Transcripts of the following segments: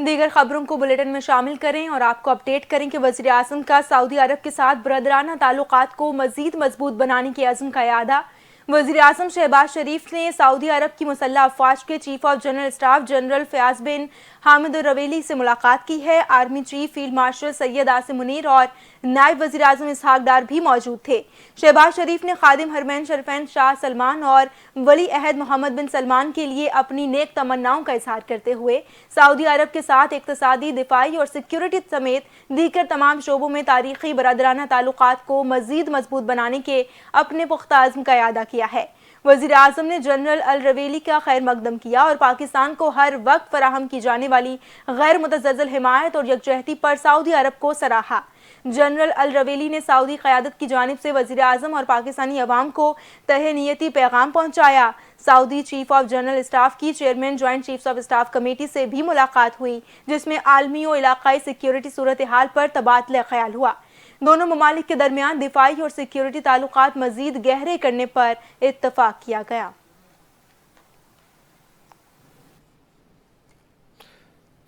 دیگر خبروں کو بلیٹن میں شامل کریں اور آپ کو اپڈیٹ کریں کہ وزیر اعظم کا سعودی عرب کے ساتھ برادرانہ تعلقات کو مزید مضبوط بنانے کے عزم کا اعادہ۔ وزیر اعظم شہباز شریف نے سعودی عرب کی مسلح افواج کے chief of general staff general Fayyaz bin Hamid Alruwaili سے ملاقات کی ہے۔ Army chief field marshal Syed Asim Munir اور نائب وزیر اعظم اسحاق ڈار بھی موجود تھے۔ شہباز شریف نے خادم حرمین شریفین شاہ سلمان اور ولی عہد محمد بن سلمان کے لیے اپنی نیک تمناؤں کا اظہار کرتے ہوئے سعودی عرب کے ساتھ اقتصادی، دفاعی اور سیکیورٹی سمیت دیگر تمام شعبوں میں تاریخی برادرانہ تعلقات کو مزید مضبوط بنانے کے اپنے پختہ عزم کا اعادہ کیا ہے۔ وزیر اعظم نے جنرل الرویلی کا خیر مقدم کیا اور پاکستان کو ہر وقت فراہم کی جانے والی غیر متزلزل حمایت اور یکجہتی پر سعودی عرب کو سراہا۔ جنرل الرویلی نے سعودی قیادت کی جانب سے وزیر اعظم اور پاکستانی عوام کو تہنیتی پیغام پہنچایا۔ سعودی چیف آف جنرل اسٹاف کی chairman joint chiefs of staff committee سے بھی ملاقات ہوئی، جس میں عالمی و علاقائی سیکیورٹی صورتحال پر تبادلہ خیال ہوا۔ دونوں ممالک کے درمیان دفاعی اور سیکیورٹی تعلقات مزید گہرے کرنے پر اتفاق کیا گیا۔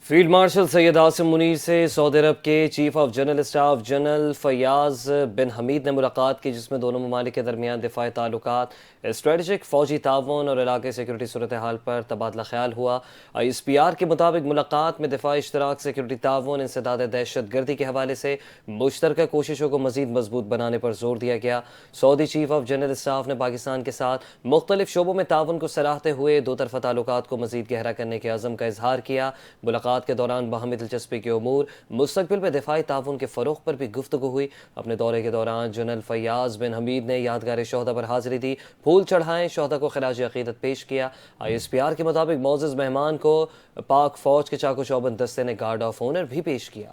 فیلڈ مارشل سید عاصم منیر سے سعودی عرب کے chief of general staff general Fayyaz bin Hamid نے ملاقات کی، جس میں دونوں ممالک کے درمیان دفاعی تعلقات، اسٹریٹجک فوجی تعاون اور علاقائی سیکورٹی صورتحال پر تبادلہ خیال ہوا۔ ISPR کے مطابق ملاقات میں دفاعی اشتراک، سیکورٹی تعاون، انسداد دہشت گردی کے حوالے سے مشترکہ کوششوں کو مزید مضبوط بنانے پر زور دیا گیا۔ سعودی چیف آف جنرل اسٹاف نے پاکستان کے ساتھ مختلف شعبوں میں تعاون کو سراہتے ہوئے دو طرفہ تعلقات کو مزید گہرا کرنے کے عزم کا اظہار کیا۔ ملاقات کے دوران باہمی دلچسپی کے امور، مستقبل میں دفاعی تعاون کے فروغ پر بھی گفتگو ہوئی۔ اپنے دورے کے دوران جنرل فیاض بن حمید نے یادگار شہداء پر حاضری دی، پھول چڑھائے، شہداء کو خراج عقیدت پیش کیا۔ ISPR کے مطابق معزز مہمان کو پاک فوج کے چاق و چوبند دستے نے گارڈ آف آنر بھی پیش کیا۔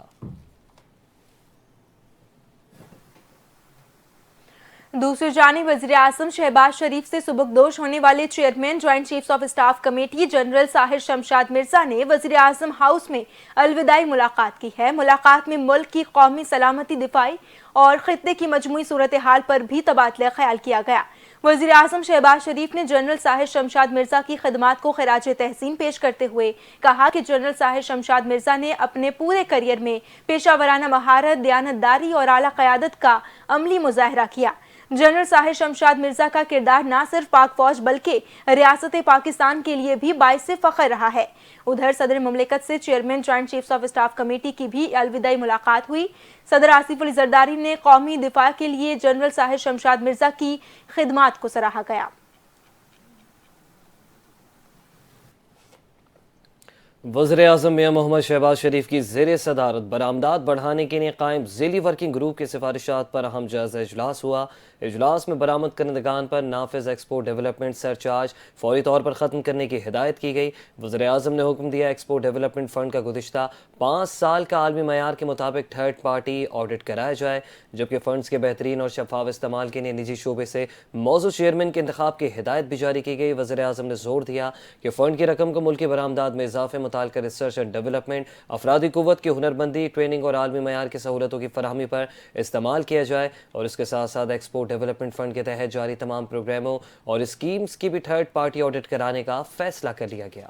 دوسری جانب وزیر اعظم شہباز شریف سے سبکدوش ہونے والے chairman joint chiefs of staff committee general Sahir Shamshad Mirza نے وزیر اعظم ہاؤس میں الوداعی ملاقات کی ہے۔ ملاقات میں ملک کی قومی سلامتی، دفاعی اور خطے کی مجموعی صورتحال پر بھی تبادلہ خیال کیا گیا۔ وزیر اعظم شہباز شریف نے جنرل ساحر شمشاد مرزا کی خدمات کو خراج تحسین پیش کرتے ہوئے کہا کہ جنرل ساحر شمشاد مرزا نے اپنے پورے کیریئر میں پیشہ ورانہ مہارت، دیانتداری اور اعلیٰ قیادت کا عملی مظاہرہ کیا۔ جنرل ساحر شمشاد مرزا کا کردار نہ صرف پاک فوج بلکہ ریاست پاکستان کے لیے بھی باعث فخر رہا ہے۔ ادھر صدر مملکت سے chairman joint chiefs of staff committee کی بھی الوداعی ملاقات ہوئی۔ صدر آصف علی زرداری نے قومی دفاع کے لیے جنرل ساحر شمشاد مرزا کی خدمات کو سراہا گیا۔ وزیر اعظم میاں محمد شہباز شریف کی زیر صدارت برآمدات بڑھانے کے لیے قائم ذیلی ورکنگ گروپ کی سفارشات پر اہم جائزہ اجلاس ہوا۔ اجلاس میں برآمد کنندگان پر نافذ ایکسپورٹ ڈیولپمنٹ سرچارج فوری طور پر ختم کرنے کی ہدایت کی گئی۔ وزیر اعظم نے حکم دیا ایکسپورٹ ڈیولپمنٹ فنڈ کا گزشتہ 5 سال کا عالمی معیار کے مطابق تھرڈ پارٹی آڈٹ کرایا جائے، جبکہ فنڈز کے بہترین اور شفاف استعمال کے لیے نجی شعبے سے موضوع چیئرمین کے انتخاب کی ہدایت بھی جاری کی گئی۔ وزیر اعظم نے زور دیا کہ فنڈ کی رقم کو ملکی برآمدات میں اضافے، متعلقہ ریسرچ اینڈ ڈیولپمنٹ، افرادی قوت کی ہنرمندی، ٹریننگ اور عالمی معیار کی سہولتوں کی فراہمی پر استعمال کیا جائے، اور اس کے ساتھ ساتھ ایکسپورٹ ڈیولپمنٹ فنڈ کے تحت جاری تمام پروگراموں اور اسکیمز کی بھی تھرڈ پارٹی آڈٹ کرانے کا فیصلہ کر لیا گیا۔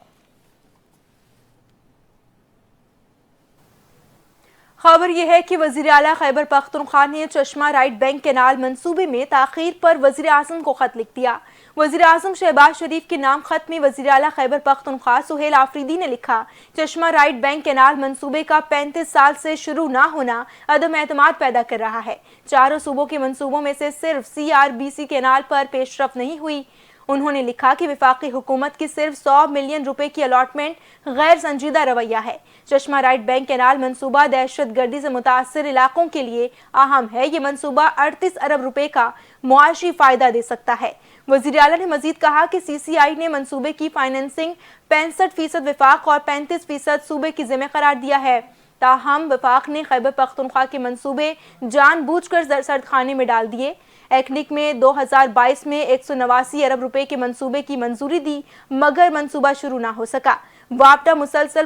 خبر یہ ہے کہ وزیر اعلیٰ خیبر پختونخوا نے چشمہ رائٹ بینک کینال منصوبے میں تاخیر پر وزیر اعظم کو خط لکھ دیا۔ وزیر اعظم شہباز شریف کے نام خط میں وزیر اعلیٰ خیبر پختونخوا سہیل آفریدی نے لکھا، چشمہ رائٹ بینک کینال منصوبے کا 35 سال سے شروع نہ ہونا عدم اعتماد پیدا کر رہا ہے۔ چاروں صوبوں کے منصوبوں میں سے صرف CRBC کینال پر پیش رفت نہیں ہوئی۔ انہوں نے لکھا کہ وفاقی حکومت کی صرف 100 ملین روپے کی الاٹمنٹ غیر سنجیدہ رویہ ہے۔ چشمہ رائٹ بینک کینال منصوبہ دہشت گردی سے متاثر علاقوں کے لیے اہم ہے۔ یہ منصوبہ 38 ارب روپے کا معاشی فائدہ دے سکتا ہے۔ وزیر اعلیٰ نے مزید کہا کہ CCI نے منصوبے کی فائننسنگ 65% وفاق اور 35% صوبے کی ذمہ قرار دیا ہے۔ تاہم وفاق نے خیبر پختونخوا کے منصوبے جان بوجھ کر سرد خانے میں ڈال دیے۔ ایکنک میں 2022 میں 189 ارب روپے کے منصوبے کی منظوری دی، مگر منصوبہ شروع نہ ہو سکا۔ وابڈا مسلسل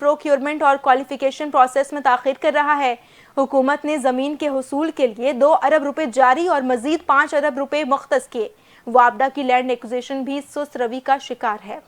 پروکیورمنٹ اور کوالیفیکیشن پروسیس میں تاخیر کر رہا ہے۔ حکومت نے زمین کے حصول کے لیے 2 ارب روپے جاری اور مزید 5 ارب روپے مختص کیے۔ وابڈا کی لینڈ ایکوزیشن بھی سست روی کا شکار ہے۔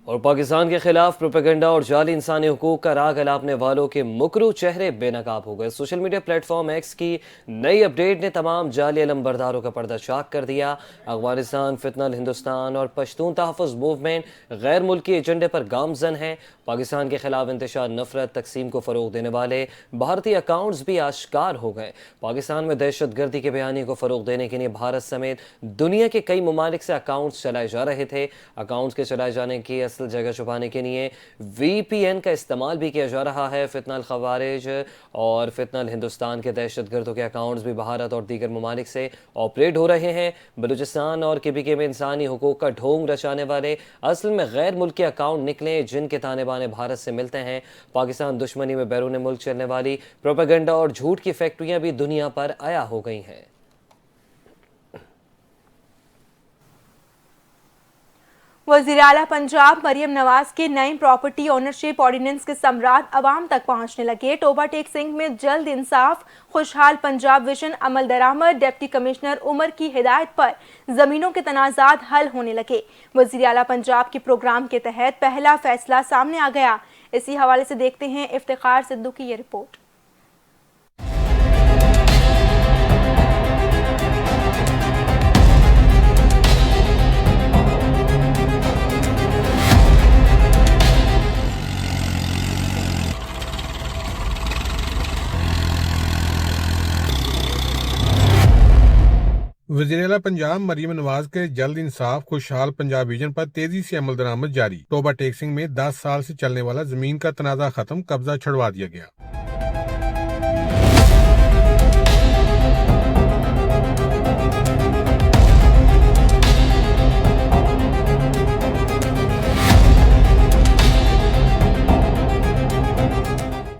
اور پاکستان کے خلاف پروپیگنڈا اور جعلی انسانی حقوق کا راگ الاپنے والوں کے مکرو چہرے بے نقاب ہو گئے۔ Social media plate form x کی نئی اپڈیٹ نے تمام جعلی علم برداروں کا پردہ چاک کر دیا۔ افغانستان فتنہ ہندوستان اور پشتون تحفظ موومنٹ غیر ملکی ایجنڈے پر گامزن ہے۔ پاکستان کے خلاف انتشار، نفرت، تقسیم کو فروغ دینے والے بھارتی اکاؤنٹس بھی آشکار ہو گئے۔ پاکستان میں دہشت گردی کے بیانی کو فروغ دینے کے لیے بھارت سمیت دنیا کے کئی ممالک سے اکاؤنٹس چلائے جا رہے تھے۔ اکاؤنٹس کے چلائے جانے کی اصل جگہ چھپانے کے لیے وی پی این کا استعمال بھی کیا جا رہا ہے۔ فتنہ الخوارج اور فتنہ الہندوستان کے دہشت گردوں کے اکاؤنٹس بھی بھارت اور دیگر ممالک سے آپریٹ ہو رہے ہیں۔ بلوچستان اور KPK میں انسانی حقوق کا ڈھونگ رچانے والے اصل میں غیر ملکی اکاؤنٹ نکلے جن کے تانے بانے بھارت سے ملتے ہیں۔ پاکستان دشمنی میں بیرون ملک چلنے والی پروپیگنڈا اور جھوٹ کی فیکٹریاں بھی دنیا پر عیا ہو گئی ہیں۔ وزیر اعلیٰ پنجاب مریم نواز کے نئی پراپرٹی اونرشپ آرڈیننس کے ثمرات عوام تک پہنچنے لگے۔ ٹوبہ ٹیک سنگھ میں جلد انصاف خوشحال پنجاب ویژن عمل درآمد، ڈپٹی کمشنر عمر کی ہدایت پر زمینوں کے تنازعات حل ہونے لگے۔ وزیر اعلیٰ پنجاب کے پروگرام کے تحت پہلا فیصلہ سامنے آ گیا۔ اسی حوالے سے دیکھتے ہیں افتخار سدھو کی یہ رپورٹ۔ وزیراعلیٰ پنجاب مریم نواز کے جلد انصاف خوشحال پنجاب ویژن پر تیزی سے عمل درآمد جاری۔ ٹوبہ ٹیک سنگھ میں 10 سال سے چلنے والا زمین کا تنازع ختم، قبضہ چھڑوا دیا گیا۔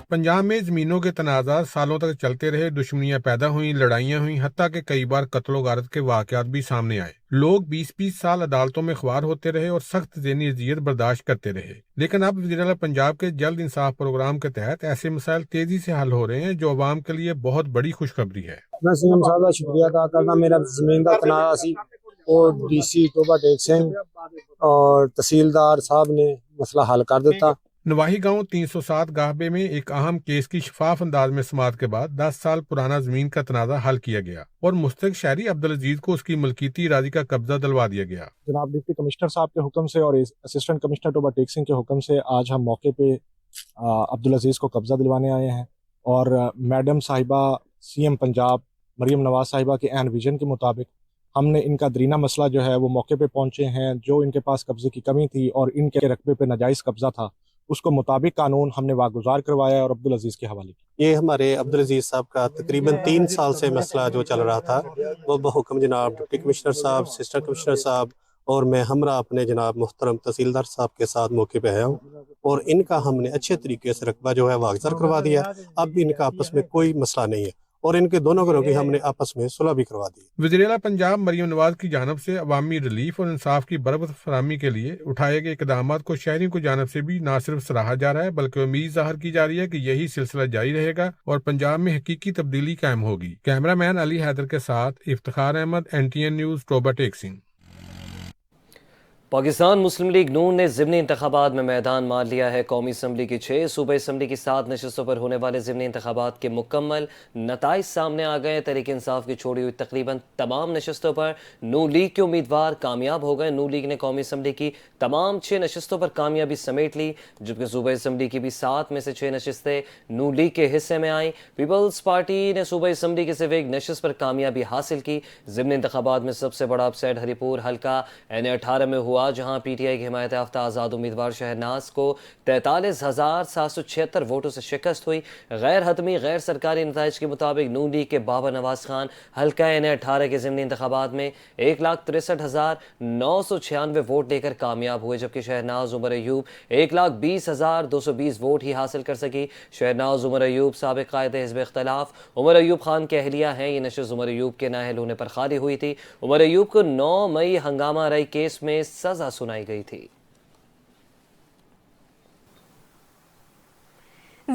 پنجاب میں زمینوں کے تنازعات سالوں تک چلتے رہے، دشمنیاں پیدا ہوئیں، لڑائیاں ہوئیں، حتیٰ کہ کئی بار قتل و غارت کے واقعات بھی سامنے آئے۔ لوگ 20 سال عدالتوں میں خوار ہوتے رہے اور سخت ذہنی اذیت برداشت کرتے رہے، لیکن اب وزیراعلیٰ پنجاب کے جلد انصاف پروگرام کے تحت ایسے مسائل تیزی سے حل ہو رہے ہیں جو عوام کے لیے بہت بڑی خوشخبری ہے۔ میں سی ایم صاحب کا شکریہ ادا کرنا، میرا زمین کا تنازع سی اور DC ٹوبہ ٹیک سنگھ اور تحصیلدار صاحب نے مسئلہ حل کر دیتا۔ نواحی گاؤں 307 گاہبے میں ایک اہم کیس کی شفاف انداز میں سماعت کے بعد 10 سال پرانا زمین کا تنازع حل کیا گیا اور مستحق شہری عبدالعزیز کو اس کی ملکیتی اراضی کا قبضہ دلوا دیا گیا۔ جناب ڈپٹی کمشنر صاحب کے حکم سے اور اسسٹنٹ کمشنر ٹوبہ ٹیک سنگھ کے حکم سے آج ہم موقع پہ عبدالعزیز کو قبضہ دلوانے آئے ہیں، اور میڈم صاحبہ CM پنجاب مریم نواز صاحبہ کے عین ویژن کے مطابق ہم نے ان کا درینہ مسئلہ جو ہے وہ موقع پہ پہنچے ہیں۔ جو ان کے پاس قبضے کی کمی تھی اور ان کے رقبے پہ ناجائز قبضہ تھا، اس کو مطابق قانون ہم نے واگزار کروایا اور عبدالعزیز کے حوالے کی۔ یہ ہمارے عبدالعزیز صاحب کا تقریباً 3 سال سے مسئلہ جو چل رہا تھا، وہ بحکم جناب ڈپٹی کمشنر صاحب، اسسٹنٹ کمشنر صاحب اور میں ہمراہ اپنے جناب محترم تحصیلدار صاحب کے ساتھ موقع پہ آیا ہوں، اور ان کا ہم نے اچھے طریقے سے رقبہ جو ہے واگزار کروا دیا۔ اب بھی ان کا آپس میں کوئی مسئلہ نہیں ہے، اور ان کے دونوں گھروں کی ہم نے آپس میں صلح بھی کروا دی۔ وزیراعلیٰ پنجاب مریم نواز کی جانب سے عوامی ریلیف اور انصاف کی بروقت فراہمی کے لیے اٹھائے گئے اقدامات کو شہریوں کی جانب سے بھی نہ صرف سراہا جا رہا ہے بلکہ امید ظاہر کی جا رہی ہے کہ یہی سلسلہ جاری رہے گا اور پنجاب میں حقیقی تبدیلی قائم ہوگی۔ کیمرہ مین علی حیدر کے ساتھ افتخار احمد، NTN نیوز، ٹوبہ ٹیک سنگھ۔ پاکستان مسلم لیگ نون نے ضمنی انتخابات میں میدان مار لیا ہے۔ قومی اسمبلی کی 6، صوبائی اسمبلی کی 7 نشستوں پر ہونے والے ضمنی انتخابات کے مکمل نتائج سامنے آ گئے۔ تحریک انصاف کی چھوڑی ہوئی تقریباً تمام نشستوں پر نون لیگ کے امیدوار کامیاب ہو گئے۔ نون لیگ نے قومی اسمبلی کی تمام 6 نشستوں پر کامیابی سمیٹ لی، جبکہ صوبائی اسمبلی کی بھی 7 میں سے 6 نشستیں نون لیگ کے حصے میں آئیں۔ پیپلز پارٹی نے صوبائی اسمبلی کی صرف ایک نشست پر کامیابی حاصل کی۔ ضمنی انتخابات میں سب سے بڑا اپسیٹ ہری پور حلقہ NA18 میں ہوا، جہاں PTI کی حمایت یافتہ آزاد امیدوار شہرناز کو 43,776 ووٹوں سے شکست ہوئی۔ غیر حتمی غیر سرکاری نتائج کے مطابق نون لیگ کے بابر نواز خان حلقہ NA18 کے ضمنی انتخابات میں 1,63,996 ووٹ لے کر کامیاب ہوئے، جبکہ شہرناز عمر ایوب 1,20,220 ووٹ ہی حاصل کر سکی۔ شہرناز عمر ایوب سابق قائد حزب اختلاف عمر ایوب خان کے اہلیہ ہیں۔ یہ نشست عمر ایوب کے نااہل ہونے پر خالی ہوئی تھی۔ عمر ایوب کو 9 مئی ہنگامہ آرائی کیس میں سزا سنائی گئی تھی۔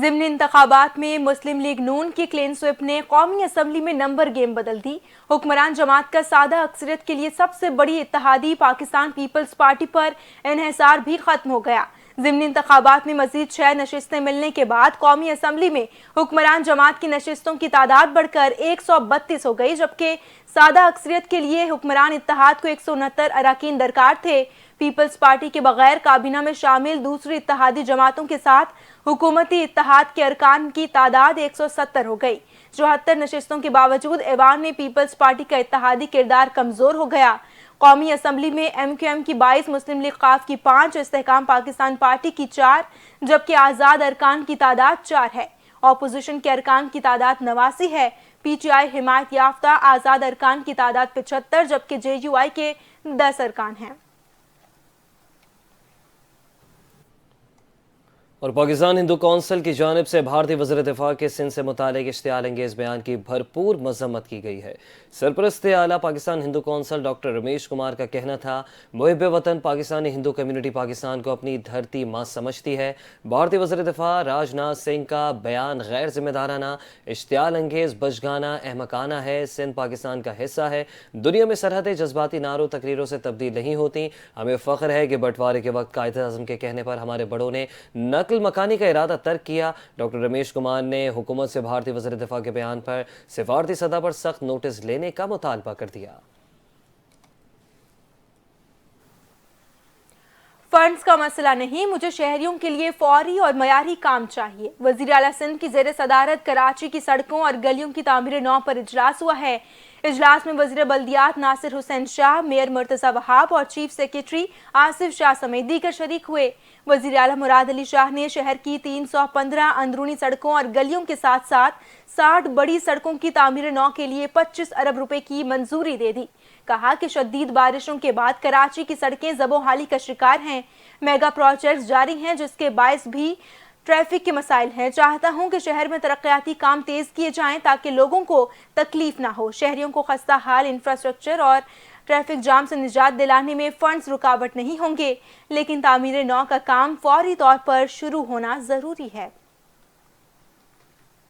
ضمن انتخابات میں مسلم لیگ نون کی کلین سویپ نے قومی اسمبلی میں نمبر گیم بدل دی۔ حکمران جماعت کا سادہ اکثریت کے لیے سب سے بڑی اتحادی پاکستان پیپلز پارٹی پر انحصار بھی ختم ہو گیا۔ ضمنی انتخابات میں مزید 6 نشستیں ملنے کے بعد قومی اسمبلی میں حکمران جماعت کی نشستوں کی تعداد بڑھ کر 132 ہو گئی، جبکہ سادہ اکثریت کے لیے حکمران اتحاد کو 169 اراکین درکار تھے۔ پیپلز پارٹی کے بغیر کابینہ میں شامل دوسری اتحادی جماعتوں کے ساتھ حکومتی اتحاد کے ارکان کی تعداد 170 ہو گئی۔ 74 نشستوں کے باوجود ایوان میں پیپلز پارٹی کا اتحادی کردار کمزور ہو گیا۔ قومی اسمبلی میں ایم کیو ایم کی 22، مسلم لیگ ق کی 5، استحکام پاکستان پارٹی کی 4، جبکہ آزاد ارکان کی تعداد 4 ہے۔ اپوزیشن کے ارکان کی تعداد 89 ہے۔ پی ٹی آئی حمایت یافتہ آزاد ارکان کی تعداد 75، جبکہ جے یو آئی کے 10 ارکان ہیں۔ اور پاکستان ہندو کونسل کی جانب سے بھارتی وزیر دفاع کے سندھ سے متعلق اشتعال انگیز بیان کی بھرپور مذمت کی گئی ہے۔ سرپرست اعلیٰ پاکستان ہندو کونسل ڈاکٹر رمیش کمار کا کہنا تھا، محب وطن پاکستانی ہندو کمیونٹی پاکستان کو اپنی دھرتی ماں سمجھتی ہے۔ بھارتی وزیر دفاع راج ناتھ سنگھ کا بیان غیر ذمہ دارانہ، اشتعال انگیز، بچگانہ، احمقانہ ہے۔ سندھ پاکستان کا حصہ ہے۔ دنیا میں سرحدیں جذباتی نعروں تقریروں سے تبدیل نہیں ہوتی۔ ہمیں فخر ہے کہ بٹوارے کے وقت قائد اعظم کے کہنے پر ہمارے بڑوں نے نقل مکانی کا ارادہ ترک کیا۔ ڈاکٹر رمیش کمار نے حکومت سے بھارتی وزیر دفاع کے بیان پر سفارتی سطح پر سخت نوٹس لینے کا مطالبہ کر دیا۔ فنڈز کا مسئلہ نہیں، مجھے شہریوں کے لیے فوری اور معیاری کام چاہیے۔ وزیر اعلیٰ سندھ کی زیر صدارت کراچی کی سڑکوں اور گلیوں کی تعمیر نو پر اجلاس ہوا ہے۔ اجلاس میں وزیر بلدیات ناصر حسین شاہ، میئر مرتضی وہاب اور چیف سیکریٹری آصف شاہ سمیت دیگر شریک ہوئے۔ وزیر اعلیٰ مراد علی شاہ نے شہر کی 315 اندرونی سڑکوں اور گلیوں کے ساتھ ساتھ 60 بڑی سڑکوں کی تعمیر نو کے لیے 25 ارب روپے کی منظوری دے دی۔ کہا کہ شدید بارشوں کے بعد کراچی کی سڑکیں زب و حالی کا شکار ہیں۔ میگا پروجیکٹس جاری ہیں جس کے باعث بھی ٹریفک کے مسائل ہیں۔ چاہتا ہوں کہ شہر میں ترقیاتی کام تیز کیے جائیں تاکہ لوگوں کو تکلیف نہ ہو۔ شہریوں کو خستہ حال انفراسٹرکچر اور ٹریفک جام سے نجات دلانے میں فنڈز رکاوٹ نہیں ہوں گے، لیکن تعمیر نو کا کام فوری طور پر شروع ہونا ضروری ہے۔